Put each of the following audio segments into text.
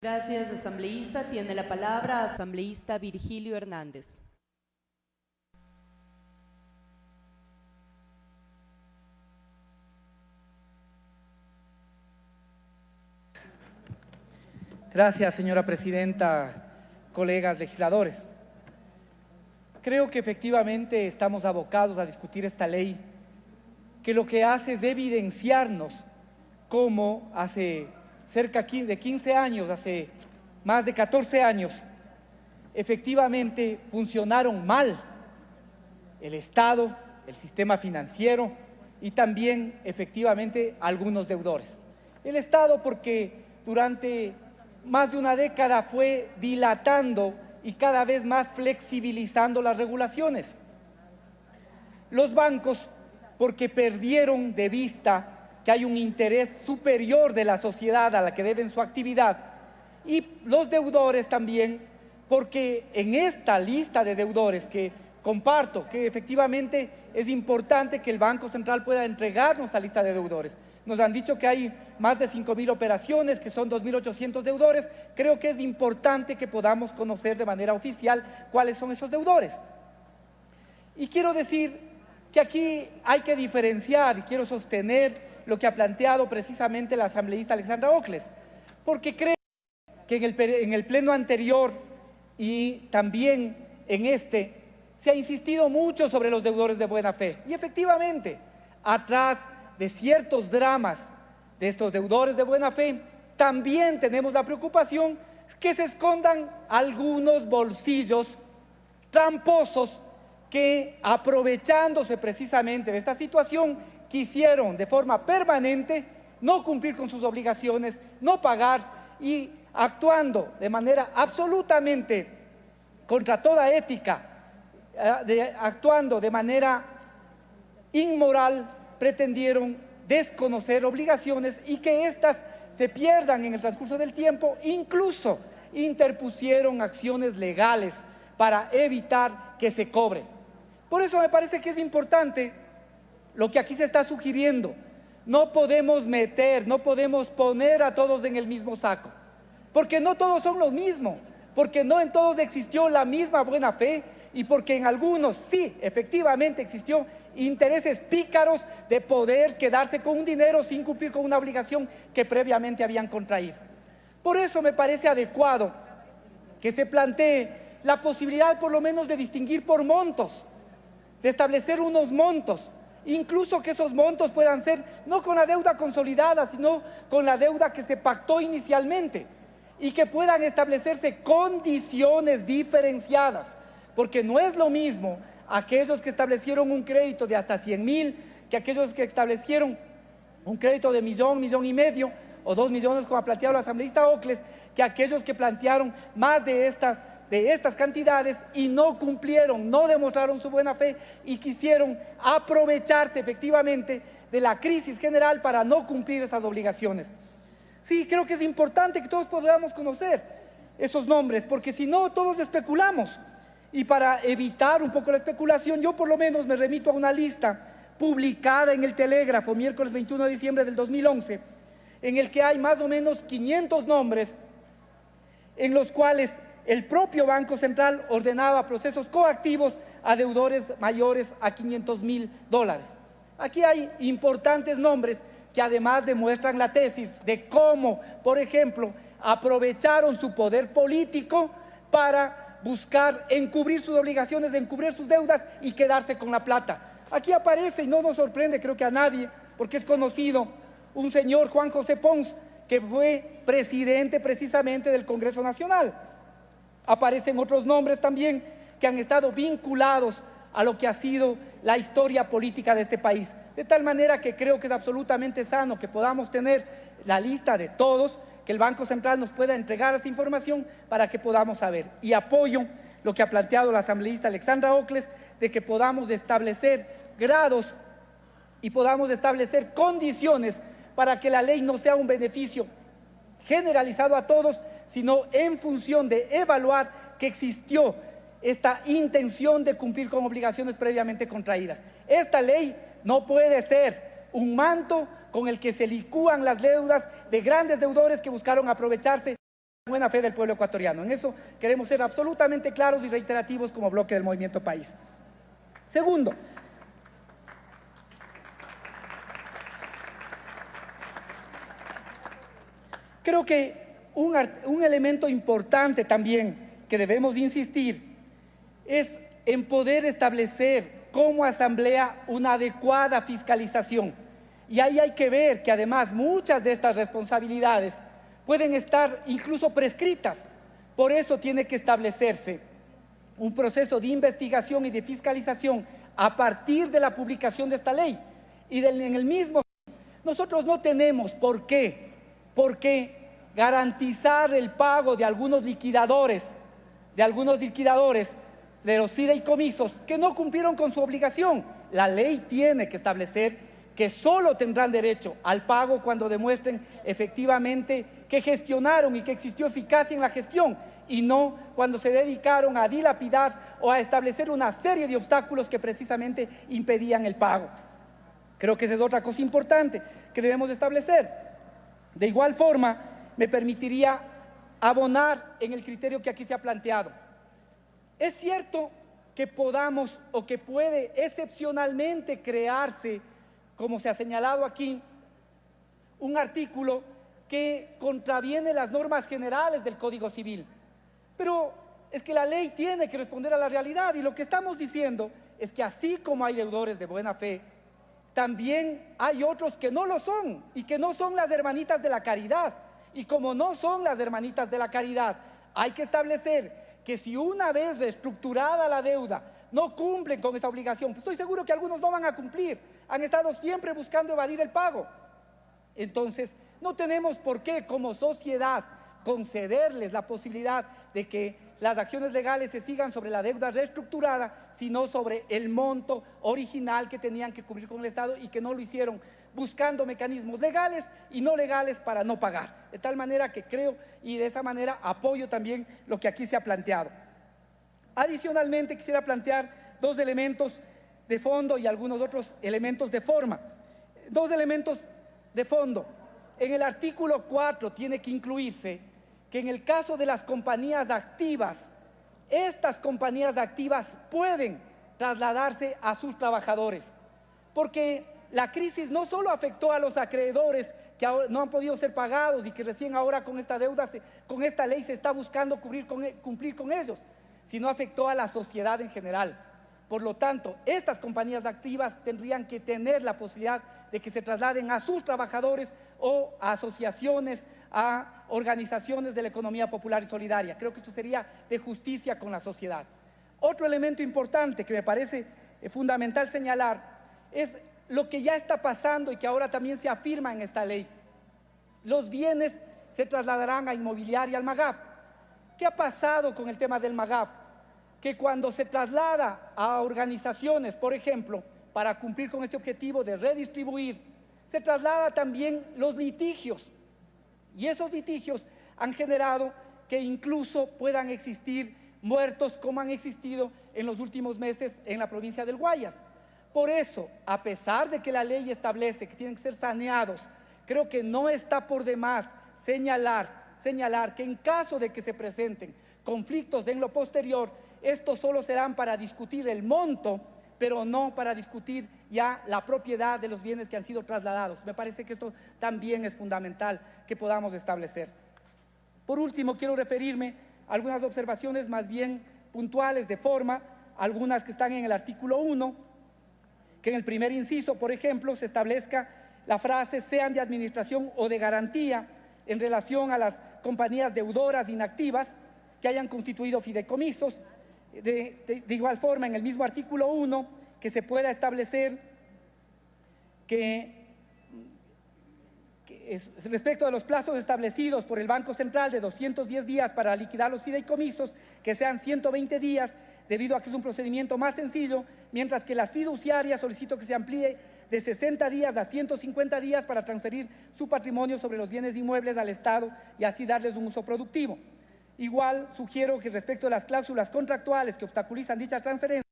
Gracias, asambleísta. Tiene la palabra asambleísta Virgilio Hernández. Gracias, señora presidenta, colegas legisladores. Creo que efectivamente estamos abocados a discutir esta ley, que lo que hace es evidenciarnos cómo hace cerca de 15 años, hace más de 14 años, efectivamente funcionaron mal el Estado, el sistema financiero y también efectivamente algunos deudores. El Estado porque durante más de una década fue dilatando y cada vez más flexibilizando las regulaciones. Los bancos porque perdieron de vista que hay un interés superior de la sociedad a la que deben su actividad, y los deudores también porque en esta lista de deudores que comparto que efectivamente es importante que el Banco Central pueda entregarnos la lista de deudores. Nos han dicho que hay más de 5.000 operaciones, que son 2.800 deudores. Creo que es importante que podamos conocer de manera oficial cuáles son esos deudores. Y quiero decir que aquí hay que diferenciar, y quiero sostener lo que ha planteado precisamente la asambleísta Alexandra Ocles, porque creo que en el pleno anterior y también en este se ha insistido mucho sobre los deudores de buena fe. Y efectivamente, atrás de ciertos dramas de estos deudores de buena fe, también tenemos la preocupación que se escondan algunos bolsillos tramposos que, aprovechándose precisamente de esta situación, quisieron de forma permanente no cumplir con sus obligaciones, no pagar y actuando de manera absolutamente contra toda ética, actuando de manera inmoral, pretendieron desconocer obligaciones y que éstas se pierdan en el transcurso del tiempo. Incluso interpusieron acciones legales para evitar que se cobren. Por eso me parece que es importante lo que aquí se está sugiriendo. No podemos no podemos poner a todos en el mismo saco, porque no todos son los mismos, porque no en todos existió la misma buena fe y porque en algunos sí, efectivamente existió intereses pícaros de poder quedarse con un dinero sin cumplir con una obligación que previamente habían contraído. Por eso me parece adecuado que se plantee la posibilidad por lo menos de distinguir por montos, de establecer unos montos, incluso que esos montos puedan ser no con la deuda consolidada, sino con la deuda que se pactó inicialmente, y que puedan establecerse condiciones diferenciadas, porque no es lo mismo aquellos que establecieron un crédito de hasta 100.000 que aquellos que establecieron un crédito de 1.000.000, 1.500.000 o 2 millones, como ha planteado la asambleísta Ocles, que aquellos que plantearon más de estas cantidades y no cumplieron, no demostraron su buena fe y quisieron aprovecharse efectivamente de la crisis general para no cumplir esas obligaciones. Sí, creo que es importante que todos podamos conocer esos nombres, porque si no, todos especulamos. Y para evitar un poco la especulación, yo por lo menos me remito a una lista publicada en el Telégrafo, miércoles 21 de diciembre del 2011, en el que hay más o menos 500 nombres en los cuales el propio Banco Central ordenaba procesos coactivos a deudores mayores a $500.000. Aquí hay importantes nombres que además demuestran la tesis de cómo, por ejemplo, aprovecharon su poder político para buscar encubrir sus obligaciones, encubrir sus deudas y quedarse con la plata. Aquí aparece, y no nos sorprende creo que a nadie, porque es conocido, un señor Juan José Pons, que fue presidente precisamente del Congreso Nacional. Aparecen otros nombres también que han estado vinculados a lo que ha sido la historia política de este país. De tal manera que creo que es absolutamente sano que podamos tener la lista de todos, que el Banco Central nos pueda entregar esta información para que podamos saber. Y apoyo lo que ha planteado la asambleísta Alexandra Ocles, de que podamos establecer grados y podamos establecer condiciones para que la ley no sea un beneficio generalizado a todos, sino en función de evaluar que existió esta intención de cumplir con obligaciones previamente contraídas. Esta ley no puede ser un manto con el que se licúan las deudas de grandes deudores que buscaron aprovecharse buena fe del pueblo ecuatoriano. En eso queremos ser absolutamente claros y reiterativos como bloque del Movimiento País. Segundo, creo que un elemento importante también que debemos insistir es en poder establecer como asamblea una adecuada fiscalización. Y ahí hay que ver que además muchas de estas responsabilidades pueden estar incluso prescritas. Por eso tiene que establecerse un proceso de investigación y de fiscalización a partir de la publicación de esta ley. Y en el mismo, nosotros no tenemos por qué garantizar el pago de algunos liquidadores de los fideicomisos que no cumplieron con su obligación. La ley tiene que establecer que solo tendrán derecho al pago cuando demuestren efectivamente que gestionaron y que existió eficacia en la gestión, y no cuando se dedicaron a dilapidar o a establecer una serie de obstáculos que precisamente impedían el pago. Creo que esa es otra cosa importante que debemos establecer. De igual forma, me permitiría abonar en el criterio que aquí se ha planteado. Es cierto que podamos o que puede excepcionalmente crearse, como se ha señalado aquí, un artículo que contraviene las normas generales del Código Civil. Pero es que la ley tiene que responder a la realidad, y lo que estamos diciendo es que así como hay deudores de buena fe, también hay otros que no lo son y que no son las hermanitas de la caridad. Y como no son las hermanitas de la caridad, hay que establecer que si una vez reestructurada la deuda no cumplen con esa obligación, pues estoy seguro que algunos no van a cumplir, han estado siempre buscando evadir el pago. Entonces, no tenemos por qué como sociedad concederles la posibilidad de que las acciones legales se sigan sobre la deuda reestructurada, sino sobre el monto original que tenían que cubrir con el Estado y que no lo hicieron, buscando mecanismos legales y no legales para no pagar. De tal manera que creo, y de esa manera apoyo también lo que aquí se ha planteado. Adicionalmente, quisiera plantear dos elementos de fondo y algunos otros elementos de forma. Dos elementos de fondo. En el artículo 4 tiene que incluirse que en el caso de las compañías activas, estas compañías activas pueden trasladarse a sus trabajadores, porque la crisis no solo afectó a los acreedores que no han podido ser pagados y que recién ahora con esta deuda, con esta ley se está buscando cumplir con ellos, sino afectó a la sociedad en general. Por lo tanto, estas compañías activas tendrían que tener la posibilidad de que se trasladen a sus trabajadores o a asociaciones, a organizaciones de la economía popular y solidaria. Creo que esto sería de justicia con la sociedad. Otro elemento importante que me parece fundamental señalar es lo que ya está pasando y que ahora también se afirma en esta ley. Los bienes se trasladarán a Inmobiliaria, al MAGAF. ¿Qué ha pasado con el tema del MAGAF? Que cuando se traslada a organizaciones, por ejemplo, para cumplir con este objetivo de redistribuir, se traslada también los litigios. Y esos litigios han generado que incluso puedan existir muertos como han existido en los últimos meses en la provincia del Guayas. Por eso, a pesar de que la ley establece que tienen que ser saneados, creo que no está por demás señalar que en caso de que se presenten conflictos en lo posterior, estos solo serán para discutir el monto, pero no para discutir ya la propiedad de los bienes que han sido trasladados. Me parece que esto también es fundamental que podamos establecer. Por último, quiero referirme a algunas observaciones más bien puntuales de forma, algunas que están en el artículo 1, que en el primer inciso, por ejemplo, se establezca la frase sean de administración o de garantía en relación a las compañías deudoras inactivas que hayan constituido fideicomisos. De igual forma, en el mismo artículo 1, que se pueda establecer que respecto a los plazos establecidos por el Banco Central de 210 días para liquidar los fideicomisos, que sean 120 días, debido a que es un procedimiento más sencillo, mientras que las fiduciarias solicito que se amplíe de 60 días a 150 días para transferir su patrimonio sobre los bienes inmuebles al Estado y así darles un uso productivo. Igual sugiero que respecto a las cláusulas contractuales que obstaculizan dichas transferencias,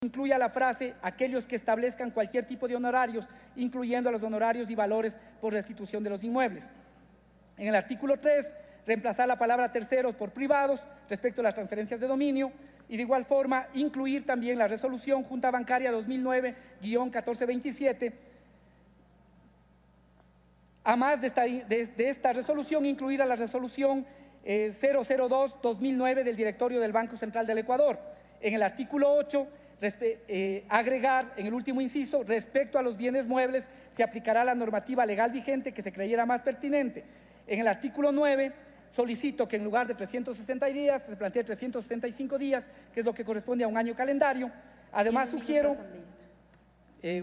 incluya la frase aquellos que establezcan cualquier tipo de honorarios, incluyendo los honorarios y valores por restitución de los inmuebles. En el artículo 3 reemplazar la palabra terceros por privados respecto a las transferencias de dominio y de igual forma incluir también la resolución Junta Bancaria 2009-1427. A más de esta resolución, incluir a la resolución 002-2009 del Directorio del Banco Central del Ecuador. En el artículo 8, agregar en el último inciso, respecto a los bienes muebles, se aplicará la normativa legal vigente que se creyera más pertinente. En el artículo 9, solicito que en lugar de 360 días, se plantee 365 días, que es lo que corresponde a un año calendario. Además, sugiero,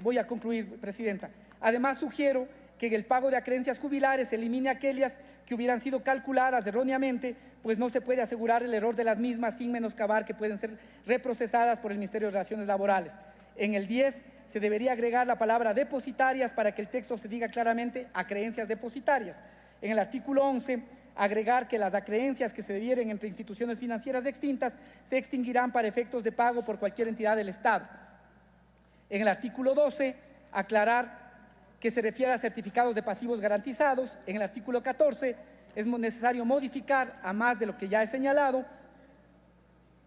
voy a concluir, Presidenta. Además, sugiero que en el pago de acreencias jubilares se elimine aquellas que hubieran sido calculadas erróneamente, pues no se puede asegurar el error de las mismas sin menoscabar que pueden ser reprocesadas por el Ministerio de Relaciones Laborales. En el 10 se debería agregar la palabra depositarias para que el texto se diga claramente acreencias depositarias. En el artículo 11, agregar que las acreencias que se debieren entre instituciones financieras extintas se extinguirán para efectos de pago por cualquier entidad del Estado. En el artículo 12, aclarar que se refiere a certificados de pasivos garantizados. En el artículo 14 es necesario modificar, a más de lo que ya he señalado,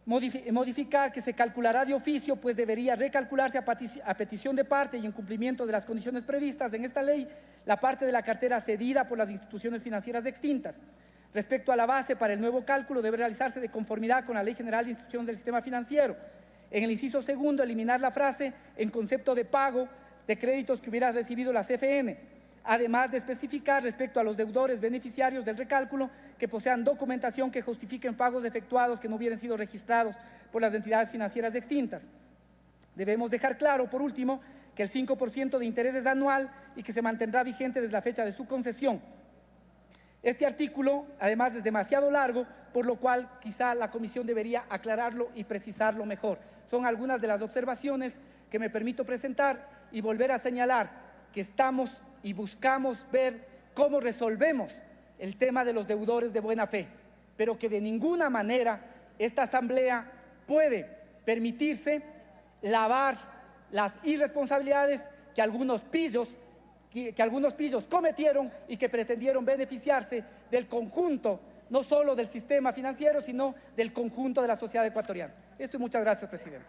modificar que se calculará de oficio, pues debería recalcularse a petición de parte y en cumplimiento de las condiciones previstas en esta ley, la parte de la cartera cedida por las instituciones financieras extintas. Respecto a la base para el nuevo cálculo, debe realizarse de conformidad con la Ley General de Instituciones del Sistema Financiero. En el inciso segundo, eliminar la frase en concepto de pago de créditos que hubiera recibido la CFN, además de especificar respecto a los deudores beneficiarios del recálculo que posean documentación que justifiquen pagos efectuados que no hubieran sido registrados por las entidades financieras extintas. Debemos dejar claro, por último, que el 5% de interés es anual y que se mantendrá vigente desde la fecha de su concesión. Este artículo, además, es demasiado largo, por lo cual quizá la Comisión debería aclararlo y precisarlo mejor. Son algunas de las observaciones que me permito presentar y volver a señalar que estamos y buscamos ver cómo resolvemos el tema de los deudores de buena fe, pero que de ninguna manera esta Asamblea puede permitirse lavar las irresponsabilidades que algunos pillos cometieron y que pretendieron beneficiarse del conjunto, no solo del sistema financiero, sino del conjunto de la sociedad ecuatoriana. Esto y muchas gracias, Presidente.